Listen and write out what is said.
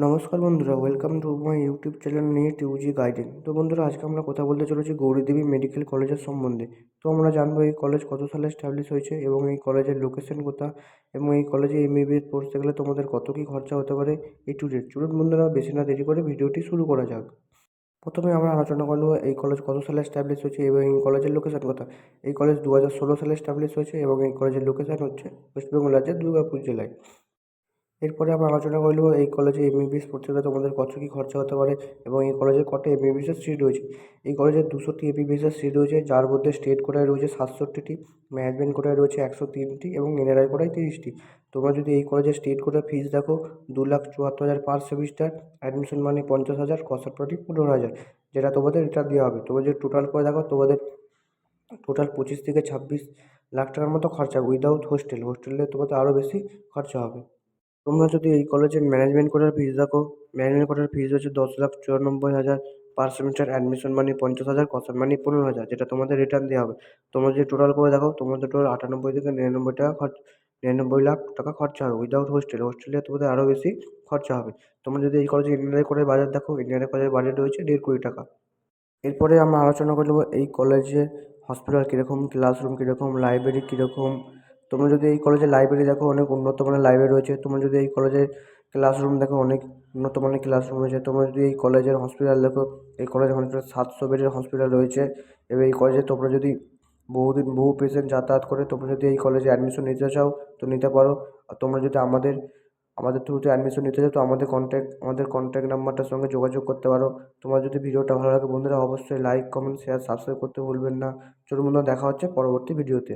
নমস্কার বন্ধুরা, welcome to my YouTube channel NEET UG guidance. তো বন্ধুরা, আজকে আমরা কথা বলতে চলেছি গৌরীদেবী মেডিকেল কলেজের সম্বন্ধে। তো আমরা জানবো এই কলেজ কত সালে এস্টাবলিশ হয়েছে এবং এই কলেজের লোকেশন কোথায় এবং এই কলেজে এমবিবিএস পড়তে গেলে তোমাদের কত কী খরচা হতে পারে, এই টু ডেট। চলুন বন্ধুরা, বেশি না দেরি করে ভিডিওটি শুরু করা যাক। প্রথমে আমরা আলোচনা করব এই কলেজ কত সালে এস্টাবলিশ হয়েছে এবং এই কলেজের লোকেশন কোথায়। এই কলেজ 2016 সালে এস্টাবলিশ হয়েছে এবং এই কলেজের লোকেশন হচ্ছে ওয়েস্ট বেঙ্গল রাজ্যের দুর্গাপুর জেলায়। এরপরে আমরা আলোচনা করব এই কলেজে এমবিবিএস পড়তে গেলে তোমাদের কত কী খরচা হতে পারে এবং এই কলেজে কটা এমবিবিএসের সিট রয়েছে। এই কলেজে 200টি এমবিবিএসের সিট রয়েছে, যার মধ্যে স্টেট কোটায় রয়েছে 67টি, ম্যানেজমেন্ট কোটায় রয়েছে 103টি এবং এনআরআই কোটায় 30টি। তোমরা যদি এই কলেজের স্টেট কোটার ফিস দেখো 2,74,000 পার সেমিস্টার, অ্যাডমিশন মানি 50,000, কস্ট পার্টি 15,000, যেটা তোমাদের রিটার্ন দেওয়া হবে। তোমরা যদি টোটাল করে দেখো তোমাদের টোটাল 25 থেকে 26 লাখ টাকার মতো খরচা উইদাউট হোস্টেলে তোমাদের আরও বেশি খরচা হবে। তোমরা যদি এই কলেজের ম্যানেজমেন্ট কোটার ফিস দেখো, ম্যানেজমেন্ট কোটার ফিস হচ্ছে 10,94,000 পার সেমিস্টার, অ্যাডমিশন মানি 50,000, কস্ট মানি 15,000, যেটা তোমাদের রিটার্ন দেওয়া হবে। তোমরা যদি টোটাল করে দেখো তোমাদের টোটাল 98 থেকে 99 লাখ টাকা খরচা হবে উইদাউট হোস্টেলে তোমাদের আরও বেশি খরচা হবে। তোমরা যদি এই কলেজে ইঞ্জিনিয়ারিং কলেজের বাজেট দেখো, ইঞ্জিনিয়ারিং কলেজের বাজেট রয়েছে 1.5 কোটি টাকা। এরপরে আমরা আলোচনা করব এই কলেজে হসপিটাল কীরকম, ক্লাসরুম কীরকম, লাইব্রেরি কীরকম। তোমরা যদি এই কলেজে লাইব্রেরি দেখো, অনেক উন্নত মানের লাইব্রেরি রয়েছে। তোমরা যদি এই কলেজের ক্লাসরুম দেখো, অনেক উন্নত মানের ক্লাসরুম রয়েছে। তোমরা যদি এই কলেজের হসপিটাল দেখো, এই কলেজের হসপিটাল 700 বেডের হসপিটাল রয়েছে এবং এই কলেজে তোমরা যদি বহু পেশেন্ট যাতায়াত করে, তোমরা যদি এই কলেজে অ্যাডমিশন নিতে চাও তো নিতে পারো। আর তোমরা যদি আমাদের থ্রুতে অ্যাডমিশন নিতে চাও তো আমাদের কন্ট্যাক্ট নাম্বারটার সঙ্গে যোগাযোগ করতে পারো। তোমার যদি ভিডিওটা ভালো লাগে বন্ধুরা, অবশ্যই লাইক, কমেন্ট, শেয়ার, সাবস্ক্রাইব করতে ভুলবেন না। চলুন বন্ধুরা, দেখা হচ্ছে পরবর্তী ভিডিওতে।